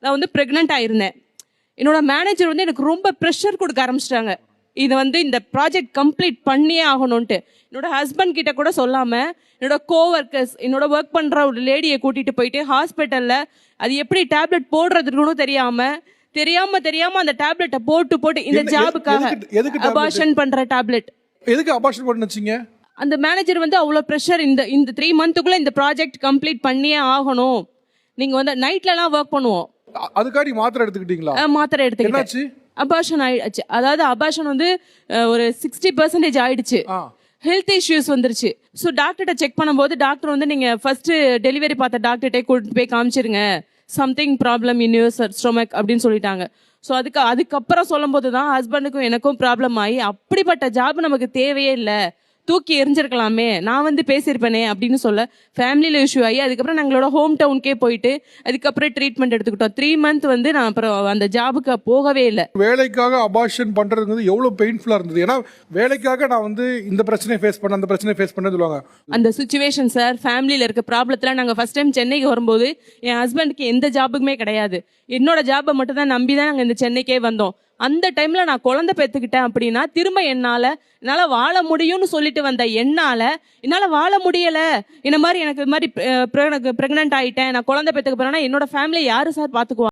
நான் வந்து ப்ரெக்னென்ட் ஆயிருந்தேன். என்னோட மேனேஜர் வந்து எனக்கு ரொம்ப ப்ரெஷர் கொடுக்க ஆரம்பிச்சிட்டாங்க. இது வந்து இந்த ப்ராஜெக்ட் கம்ப்ளீட் பண்ணியே ஆகணும்ன்ட்டு. என்னோட ஹஸ்பண்ட் கிட்ட கூட சொல்லாம என்னோட கோவர்க்கர்ஸ், என்னோட ஒர்க் பண்ற ஒரு லேடியை கூட்டிட்டு போயிட்டு ஹாஸ்பிட்டல்ல அது எப்படி டேப்லெட் போடுறதுன்னு தெரியாம அந்த டேப்லெட்டை போட்டு இந்த ஜாபுக்காக அபார்ஷன் பண்ற டேப்லெட். எதுக்கு அபார்ஷன் பண்ணுச்சீங்க? அந்த மேனேஜர் வந்து அவ்வளோ ப்ரெஷர், இந்த 3 மந்த்துக்குள்ள இந்த ப்ராஜெக்ட் கம்ப்ளீட் பண்ணியே ஆகணும். நீங்க வந்து நைட்லலாம் ஒர்க் பண்ணுவோம். அதுக்காடி மாத்திரை எடுத்துக்கிட்டீங்களா? மாத்திரை எடுத்துக்கிட்டேன். அபார்ஷன் ஆயிடுச்சு. அதாவது அபார்ஷன் வந்து ஒரு 60% ஆயிடுச்சு. ஹெல்த் இஷ்யூஸ் வந்துருச்சு. ஸோ டாக்டர்கிட்ட செக் பண்ணும்போது டாக்டர் வந்து நீங்க ஃபர்ஸ்ட் டெலிவரி பார்த்த டாக்டர்கிட்ட கூட்டிட்டு போய் காமிச்சிருங்க, something problem in your stomach அப்படின்னு சொல்லிட்டாங்க. ஸோ அதுக்கப்புறம் சொல்லும் போது தான் ஹஸ்பண்டுக்கும் எனக்கும் ப்ராப்ளம் ஆகி, அப்படிப்பட்ட ஜாப் நமக்கு தேவையே இல்லை, தூக்கி எரிஞ்சிருக்கலாமே, நான் வந்து பேசியிருப்பேனே அப்படின்னு சொல்ல ஃபேமிலியில் இஷ்யூ ஆகி அதுக்கப்புறம் நாங்களோட ஹோம் டவுனுக்கே போயிட்டு அதுக்கப்புறம் ட்ரீட்மெண்ட் எடுத்துக்கிட்டோம். 3 மந்த் வந்து நான் அப்புறம் அந்த ஜாபுக்கு போகவே இல்லை. வேலைக்காக அபார்ஷன் பண்றது வந்து எவ்வளவு பெயின்ஃபுல்லா இருந்தது. ஏன்னா வேலைக்காக நான் வந்து இந்த பிரச்சனையை ஃபேஸ் பண்ண அந்த பிரச்சனையை ஃபேஸ் பண்ண சொல்லுவாங்க. அந்த சுச்சுவேஷன் சார், ஃபேமிலியில் இருக்க ப்ராப்ளத்தில் நாங்கள் ஃபர்ஸ்ட் டைம் சென்னைக்கு வரும்போது என் ஹஸ்பண்டுக்கு எந்த ஜாபுக்குமே கிடையாது. என்னோட ஜாபை மட்டும் தான் நம்பி தான் நாங்கள் இந்த சென்னைக்கே வந்தோம். அந்த டைம்ல நான் குழந்தை பெற்றுக்கிட்டேன் அப்படின்னா திரும்ப என்னால வாழ முடியும்னு சொல்லிட்டு வந்த என்னால வாழ முடியல. இந்த மாதிரி எனக்கு இது மாதிரி பிரெக்னென்ட் ஆயிட்டேன், நான் குழந்தை பெற்றுக்க போறேன்னா என்னோட ஃபேமிலியை யாரு சார் பாத்துக்குவாங்க?